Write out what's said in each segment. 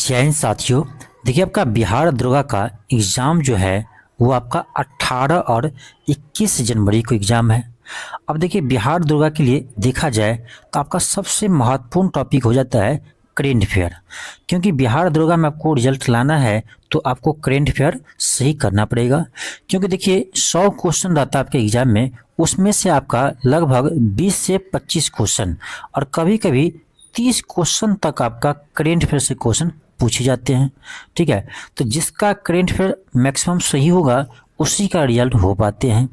जय हिंद साथियों। देखिए, आपका बिहार दरोगा का एग्ज़ाम जो है वो आपका 18 और 21 जनवरी को एग्ज़ाम है। अब देखिए, बिहार दरोगा के लिए देखा जाए तो आपका सबसे महत्वपूर्ण टॉपिक हो जाता है करेंट अफेयर, क्योंकि बिहार दरोगा में आपको रिजल्ट लाना है तो आपको करेंट अफेयर सही करना पड़ेगा। क्योंकि देखिए, 100 क्वेश्चन रहता है आपके एग्ज़ाम में, उसमें से आपका लगभग 20 से 25 क्वेश्चन और कभी कभी 30 क्वेश्चन तक आपका करेंट अफेयर से क्वेश्चन पूछे जाते हैं। ठीक है, तो जिसका करेंट अफेयर मैक्सिमम सही होगा उसी का रिजल्ट हो पाते हैं।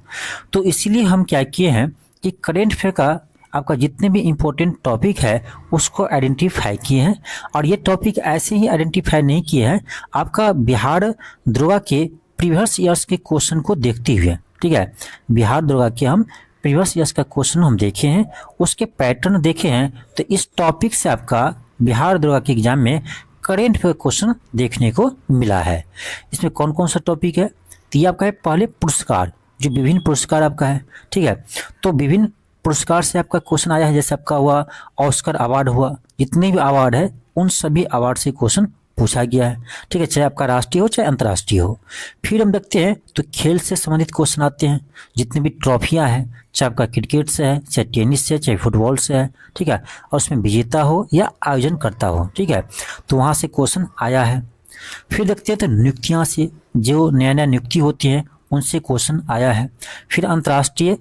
तो इसीलिए हम क्या किए हैं कि करेंट अफेयर का आपका जितने भी इम्पोर्टेंट टॉपिक है उसको आइडेंटिफाई किए हैं, और ये टॉपिक ऐसे ही आइडेंटिफाई नहीं किए हैं, आपका बिहार दरोगा के प्रीवियस ईयर्स के क्वेश्चन को देखते हुए। ठीक है, बिहार दरोगा के हम प्रीवियस ईयर्स का क्वेश्चन हम देखे हैं, उसके पैटर्न देखे हैं, तो इस टॉपिक से आपका बिहार दरोगा के एग्जाम में करेंट अफेयर क्वेश्चन देखने को मिला है। इसमें कौन कौन सा टॉपिक है? तो ये आपका है पहले पुरस्कार, जो विभिन्न पुरस्कार आपका है। ठीक है, तो विभिन्न पुरस्कार से आपका क्वेश्चन आया है, जैसे आपका हुआ ऑस्कर अवार्ड हुआ, जितने भी अवार्ड है उन सभी अवार्ड से क्वेश्चन पूछा गया है। ठीक है, चाहे आपका राष्ट्रीय हो चाहे अंतर्राष्ट्रीय हो। फिर हम देखते हैं तो खेल से संबंधित क्वेश्चन आते हैं, जितनी भी ट्रॉफियां हैं, चाहे आपका क्रिकेट से है, चाहे टेनिस से, चाहे फुटबॉल से है। ठीक है, और उसमें विजेता हो या आयोजन करता हो। ठीक है, तो वहाँ से क्वेश्चन आया है। फिर देखते हैं तो नियुक्तियाँ से, जो नया नया नियुक्ति होती है उनसे क्वेश्चन आया है। फिर अंतर्राष्ट्रीय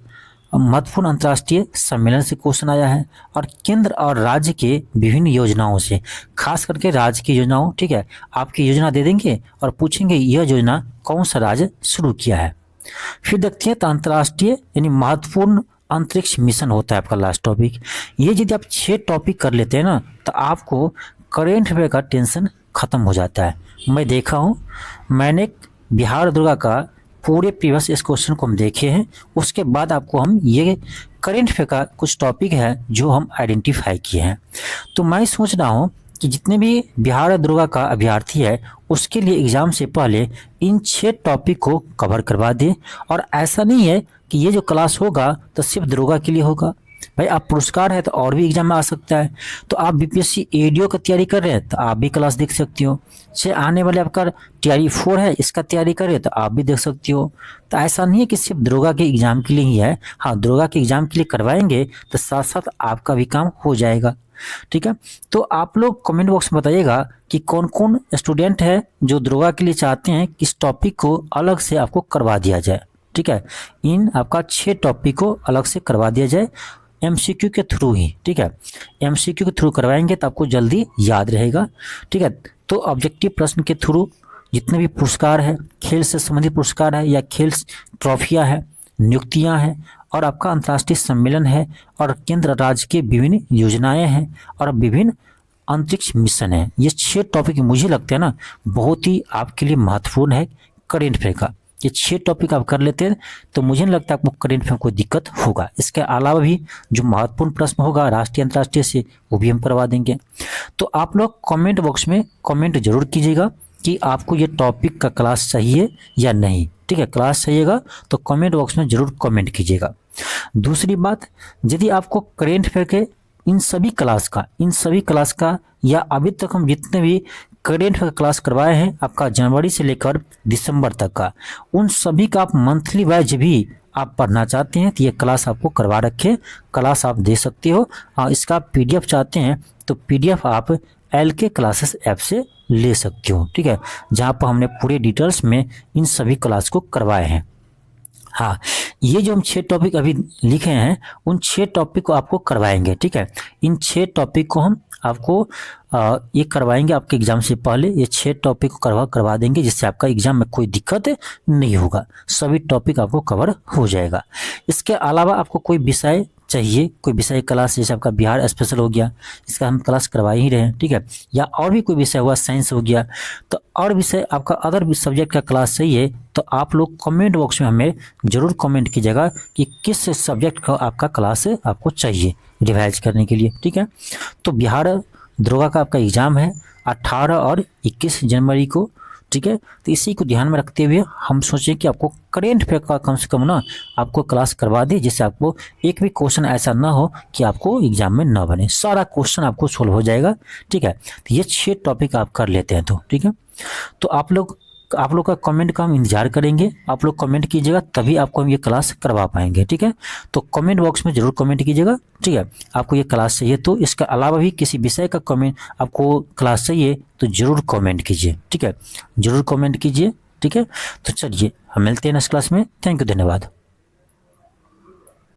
महत्वपूर्ण अंतर्राष्ट्रीय सम्मेलन से क्वेश्चन आया है, और केंद्र और राज्य के विभिन्न योजनाओं से, खास करके राज्य की योजनाओं। ठीक है, आपकी योजना दे देंगे और पूछेंगे यह योजना कौन सा राज्य शुरू किया है। फिर देखते हैं तो अंतर्राष्ट्रीय यानी महत्वपूर्ण अंतरिक्ष मिशन होता है आपका लास्ट टॉपिक। ये यदि आप 6 टॉपिक कर लेते हैं ना, तो आपको करेंट अफेयर का टेंशन खत्म हो जाता है। मैं देखा हूँ, मैंने बिहार दरोगा का पूरे प्रीवियस इस क्वेश्चन को हम देखे हैं, उसके बाद आपको हम ये करेंट अफेयर का कुछ टॉपिक है जो हम आइडेंटिफाई किए हैं। तो मैं सोच रहा हूँ कि जितने भी बिहार दरोगा का अभ्यर्थी है उसके लिए एग्ज़ाम से पहले इन 6 टॉपिक को कवर करवा दें। और ऐसा नहीं है कि ये जो क्लास होगा तो सिर्फ दरोगा के लिए होगा। भाई, आप पुरस्कार है तो और भी एग्जाम में आ सकता है। तो आप बीपीएससी एडीओ का तैयारी कर रहे हैं तो आप भी क्लास देख सकती हो। से आने वाले आपका टीआरई 4 है, इसका तैयारी कर रहे हैं तो आप भी देख सकती हो। तो ऐसा नहीं है कि सिर्फ दरोगा के एग्जाम के लिए ही है। हाँ, दरोगा के एग्जाम के लिए करवाएंगे तो साथ साथ आपका भी काम हो जाएगा। ठीक है, तो आप लोग कमेंट बॉक्स में बताइएगा कि कौन कौन स्टूडेंट है जो दरोगा के लिए चाहते हैं कि इस टॉपिक को अलग से आपको करवा दिया जाए। ठीक है, इन आपका 6 टॉपिक को अलग से करवा दिया जाए एमसीक्यू के थ्रू ही। ठीक है, एमसीक्यू के थ्रू करवाएंगे तो आपको जल्दी याद रहेगा। ठीक है, तो ऑब्जेक्टिव प्रश्न के थ्रू जितने भी पुरस्कार है, खेल से संबंधित पुरस्कार है या खेल ट्रॉफियाँ है, नियुक्तियाँ हैं, और आपका अंतर्राष्ट्रीय सम्मेलन है, और केंद्र राज्य के विभिन्न योजनाएं हैं, और विभिन्न अंतरिक्ष मिशन है। ये 6 टॉपिक मुझे लगते हैं ना बहुत ही आपके लिए महत्वपूर्ण है करेंट अफेयर का। ये 6 टॉपिक आप कर लेते हैं तो मुझे नहीं लगता आपको करेंट अफेयर में कोई दिक्कत होगा। इसके अलावा भी जो महत्वपूर्ण प्रश्न होगा राष्ट्रीय अंतर्राष्ट्रीय से, वो भी हम करवा देंगे। तो आप लोग कमेंट बॉक्स में कमेंट जरूर कीजिएगा कि आपको ये टॉपिक का क्लास चाहिए या नहीं। ठीक है, क्लास चाहिएगा तो कमेंट बॉक्स में जरूर कमेंट कीजिएगा। दूसरी बात, यदि आपको करेंट अफेयर के इन सभी क्लास का या अभी तक हम जितने भी करेंट अफेयर क्लास करवाए हैं आपका जनवरी से लेकर दिसंबर तक का, उन सभी का आप मंथली वाइज भी आप पढ़ना चाहते हैं तो ये क्लास आपको करवा रखे, क्लास आप दे सकते हो। इसका पीडीएफ चाहते हैं तो पीडीएफ आप LK क्लासेस ऐप से ले सकते हो। ठीक है, जहाँ पर हमने पूरे डिटेल्स में इन सभी क्लास को करवाए हैं। हाँ, ये जो हम 6 टॉपिक अभी लिखे हैं उन 6 टॉपिक को आपको करवाएंगे। ठीक है, इन 6 टॉपिक को हम आपको ये करवाएंगे आपके एग्जाम से पहले। ये 6 टॉपिक को करवा देंगे, जिससे आपका एग्जाम में कोई दिक्कत नहीं होगा, सभी टॉपिक आपको कवर हो जाएगा। इसके अलावा आपको कोई विषय चाहिए, कोई विषय क्लास, जैसे आपका बिहार स्पेशल हो गया, इसका हम क्लास करवा ही रहे हैं। ठीक है, या और भी कोई विषय हुआ, साइंस हो गया, तो और विषय आपका अदर सब्जेक्ट का क्लास चाहिए तो आप लोग कमेंट बॉक्स में हमें ज़रूर कमेंट कीजिएगा कि किस सब्जेक्ट का आपका क्लास आपको चाहिए रिवाइज करने के लिए। ठीक है, तो बिहार दरोगा का आपका एग्ज़ाम है 18 और 21 जनवरी को। ठीक है। तो इसी को ध्यान में रखते हुए हम सोचें कि आपको करेंट अफेयर का कम से कम ना आपको क्लास करवा दी, जिससे आपको एक भी क्वेश्चन ऐसा ना हो कि आपको एग्जाम में ना बने, सारा क्वेश्चन आपको सोल्व हो जाएगा। ठीक है, तो ये 6 टॉपिक आप कर लेते हैं तो ठीक है। तो आप लोग का कमेंट का हम इंतजार करेंगे, आप लोग कमेंट कीजिएगा तभी आपको हम ये क्लास करवा पाएंगे। ठीक है, तो कमेंट बॉक्स में जरूर कमेंट कीजिएगा। ठीक है, आपको ये क्लास चाहिए तो इसका अलावा भी किसी विषय का कमेंट आपको क्लास चाहिए तो जरूर कमेंट कीजिए। ठीक है, जरूर कमेंट कीजिए। ठीक है, तो चलिए हम मिलते हैं नेक्स्ट क्लास में। थैंक यू, धन्यवाद।